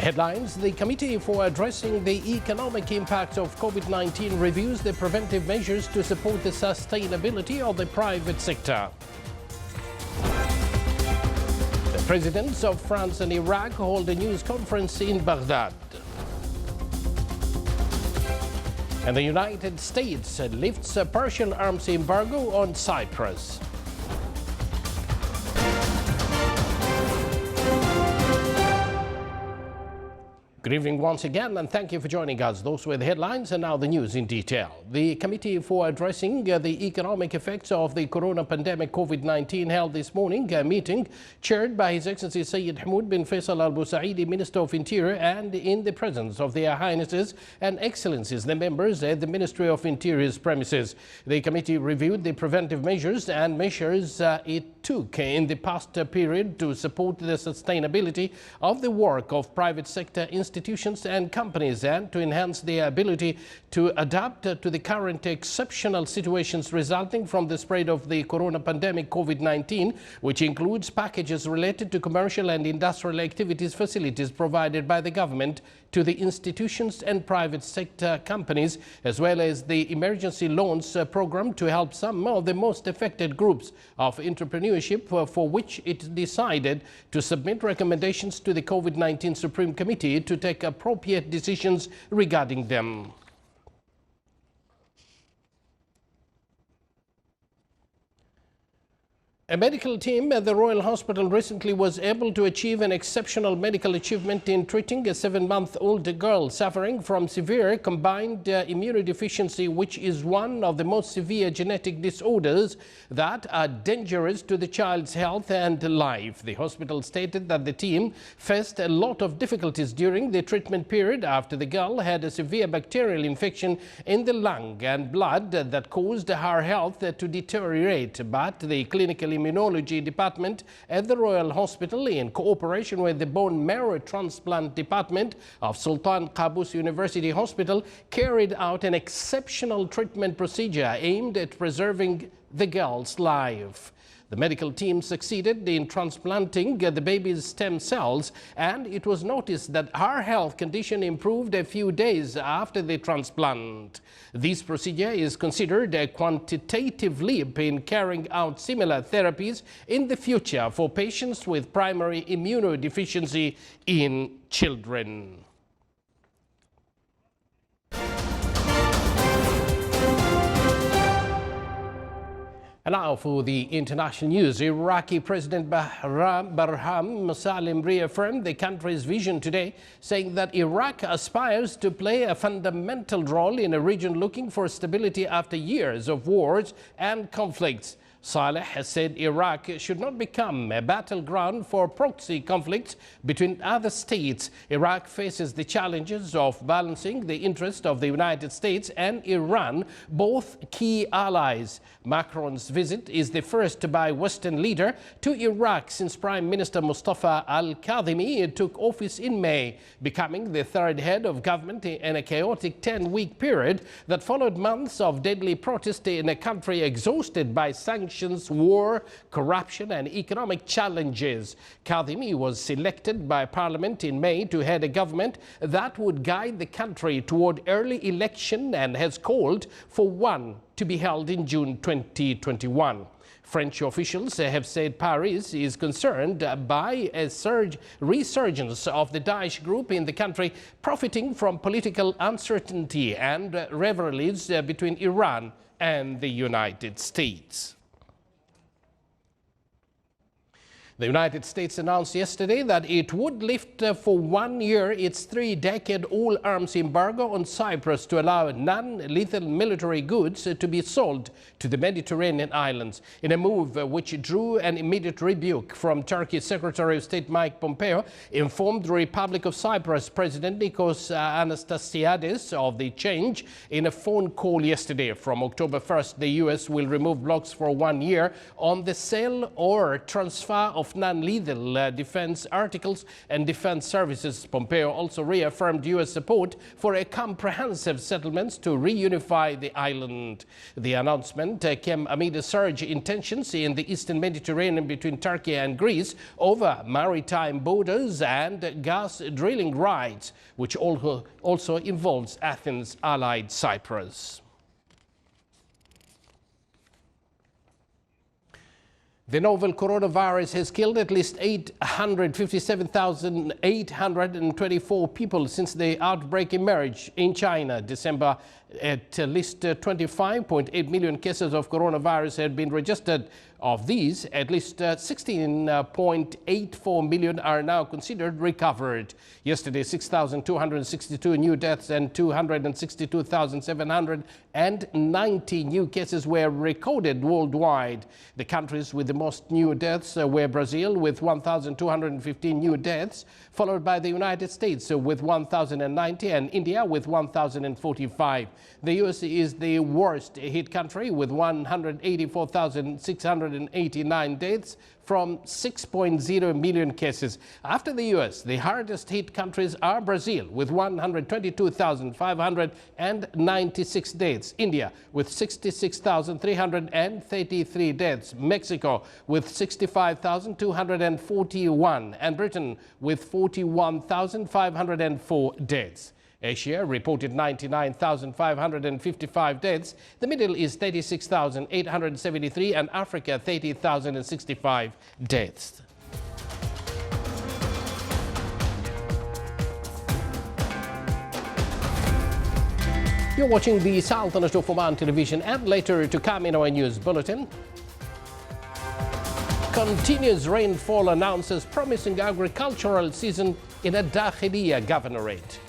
Headlines: the Committee for Addressing the Economic Impact of COVID-19 reviews the preventive measures to support the sustainability of the private sector. The presidents of France and Iraq hold a news conference in Baghdad. And the United States lifts a partial arms embargo on Cyprus. Good evening once again, and thank you for joining us. Those were the headlines, and now the news in detail. The Committee for Addressing the Economic Effects of the Corona Pandemic COVID-19 held this morning a meeting chaired by His Excellency Sayyid Hamoud bin Faisal Al Busaidi, Minister of Interior, and in the presence of their Highnesses and Excellencies, the members at the Ministry of Interior's premises. The committee reviewed the preventive measures and measures it took in the past period to support the sustainability of the work of private sector institutions and companies, and to enhance their ability to adapt to the current exceptional situations resulting from the spread of the corona pandemic COVID-19, which includes packages related to commercial and industrial activities facilities provided by the government to the institutions and private sector companies, as well as the emergency loans program to help some of the most affected groups of entrepreneurship, for which it decided to submit recommendations to the COVID-19 Supreme Committee to take appropriate decisions regarding them. A medical team at the Royal Hospital recently was able to achieve an exceptional medical achievement in treating a 7-month-old girl suffering from severe combined immunodeficiency, which is one of the most severe genetic disorders that are dangerous to the child's health and life. The hospital stated that the team faced a lot of difficulties during the treatment period after the girl had a severe bacterial infection in the lung and blood that caused her health to deteriorate. But the clinical immunology department at the Royal Hospital, in cooperation with the bone marrow transplant department of Sultan Qaboos University Hospital, carried out an exceptional treatment procedure aimed at preserving the girl's life. The medical team succeeded in transplanting the baby's stem cells, and it was noticed that her health condition improved a few days after the transplant. This procedure is considered a quantitative leap in carrying out similar therapies in the future for patients with primary immunodeficiency in children. And now for the international news. Iraqi President Barham Salim reaffirmed the country's vision today, saying that Iraq aspires to play a fundamental role in a region looking for stability after years of wars and conflicts. Saleh has said Iraq should not become a battleground for proxy conflicts between other states. Iraq faces the challenges of balancing the interest of the United States and Iran, both key allies. Macron's visit is the first by Western leader to Iraq since Prime Minister Mustafa al-Kadhimi took office in May, becoming the third head of government in a chaotic 10-week period that followed months of deadly protest in a country exhausted by sanctions, war, corruption and economic challenges. Kadhimi was selected by Parliament in May to head a government that would guide the country toward early election and has called for one to be held in June 2021. French officials have said Paris is concerned by a resurgence of the Daesh group in the country, profiting from political uncertainty and rivalries between Iran and the United States. The United States announced yesterday that it would lift for 1 year its 3-decade all-arms embargo on Cyprus to allow non-lethal military goods to be sold to the Mediterranean islands, in a move which drew an immediate rebuke from Turkey's Secretary of State Mike Pompeo, informed the Republic of Cyprus President Nikos Anastasiades of the change in a phone call yesterday. From October 1st, the U.S. will remove blocks for 1 year on the sale or transfer of non-lethal defense articles and defense services. Pompeo also reaffirmed U.S. support for a comprehensive settlement to reunify the island. The announcement came amid a surge in tensions in the eastern Mediterranean between Turkey and Greece over maritime borders and gas drilling rights, which also involves Athens' allied Cyprus. The novel coronavirus has killed at least 857,824 people since the outbreak emerged in China. December, at least 25.8 million cases of coronavirus had been registered. Of these, at least 16.84 million are now considered recovered. Yesterday, 6,262 new deaths and 262,790 new cases were recorded worldwide. The countries with the most new deaths were Brazil with 1,215 new deaths, followed by the United States with 1,090 and India with 1,045. The U.S. is the worst hit country with 184,689 deaths from 6.0 million cases. After the U.S., the hardest hit countries are Brazil with 122,596 deaths, India with 66,333 deaths, Mexico with 65,241, and Britain with 41,504 deaths. Asia reported 99,555 deaths, the Middle East 36,873, and Africa 30,065 deaths. You're watching the Sultanate of Oman television, and later to come in our news bulletin. Continuous rainfall announces promising agricultural season in a Dakhiliya governorate.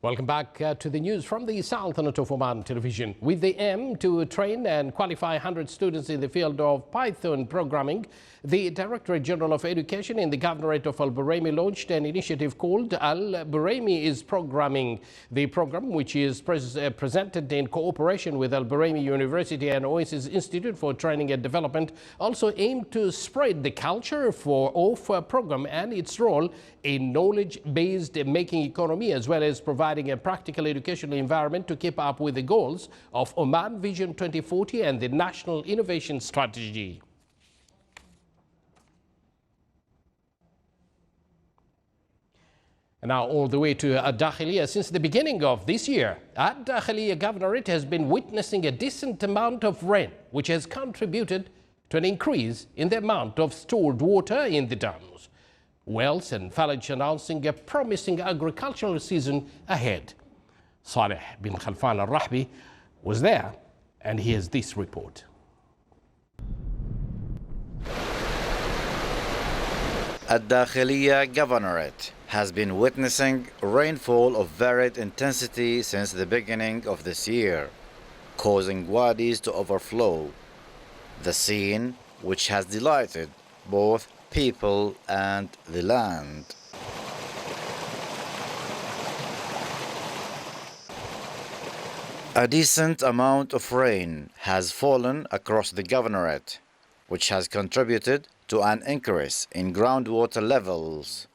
Welcome back to the news from the Sultanate of Oman television. With the aim to train and qualify 100 students in the field of Python programming, the Directorate General of Education in the Governorate of Al Buraimi launched an initiative called Al Buraimi is Programming. The program, which is presented in cooperation with Al Buraimi University and Oasis Institute for Training and Development, also aimed to spread the culture of program and its role in knowledge-based making economy, as well as providing a practical educational environment to keep up with the goals of Oman Vision 2040 and the National Innovation Strategy. And now all the way to Dakhiliya. Since the beginning of this year, Dakhiliya Governorate has been witnessing a decent amount of rain, which has contributed to an increase in the amount of stored water in the dams. Wells and Falaj announcing a promising agricultural season ahead. Saleh bin Khalfan al-Rahbi was there, and here's this report. Dakhiliya Governorate has been witnessing rainfall of varied intensity since the beginning of this year, causing wadis to overflow. The scene which has delighted both people and the land. A decent amount of rain has fallen across the governorate, which has contributed to an increase in groundwater levels.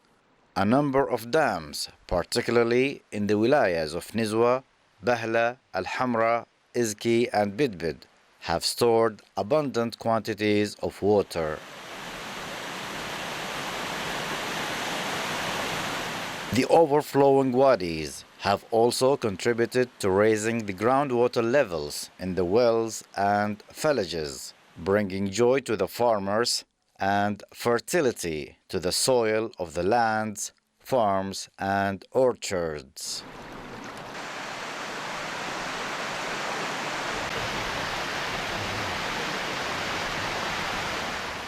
A number of dams, particularly in the wilayas of Nizwa, Bahla, Al-Hamra, Izki and Bidbid, have stored abundant quantities of water. The overflowing wadis have also contributed to raising the groundwater levels in the wells and villages, bringing joy to the farmers and fertility to the soil of the lands, farms and orchards.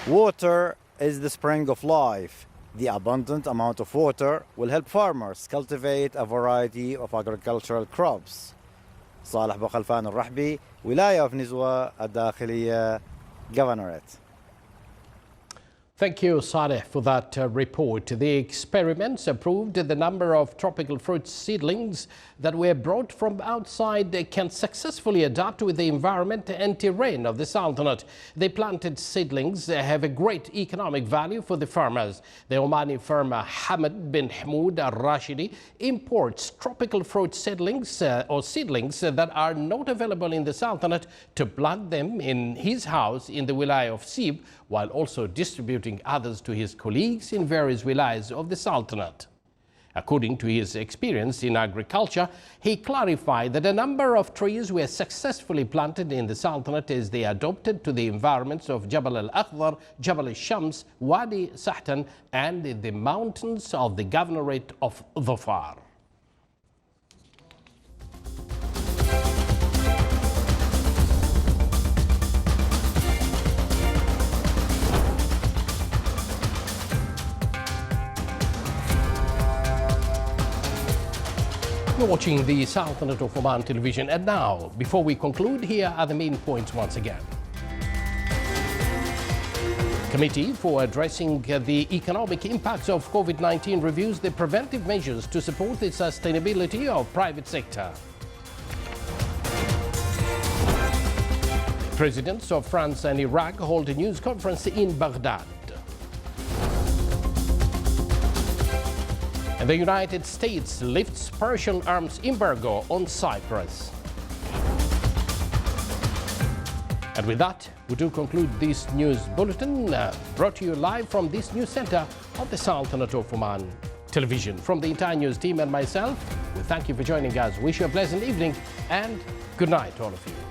Water is the spring of life. The abundant amount of water will help farmers cultivate a variety of agricultural crops. صالح بوخلفان الرحبي ولاية في نزوة الداخلية Governorate. Thank you, Saleh, for that report. The experiments proved the number of tropical fruit seedlings that were brought from outside can successfully adapt with the environment and terrain of the Sultanate. The planted seedlings have a great economic value for the farmers. The Omani farmer Hamad bin Hamoud al-Rashidi imports tropical fruit seedlings that are not available in the Sultanate to plant them in his house in the Wilayah of Sib, while also distributing others to his colleagues in various wilayas of the Sultanate. According to his experience in agriculture, he clarified that a number of trees were successfully planted in the Sultanate as they adopted to the environments of Jabal al-Akhdar, Jabal al-Shams, Wadi Sahtan, and the mountains of the Governorate of Dhofar. You're watching the Sultanate of Oman television. And now, before we conclude, here are the main points once again. Committee for addressing the economic impacts of COVID-19 reviews the preventive measures to support the sustainability of private sector. Presidents of France and Iraq hold a news conference in Baghdad. And the United States lifts Persian arms embargo on Cyprus. And with that, we do conclude this news bulletin brought to you live from this news center of the Sultanate of Oman television. From the entire news team and myself, we thank you for joining us. Wish you a pleasant evening and good night, all of you.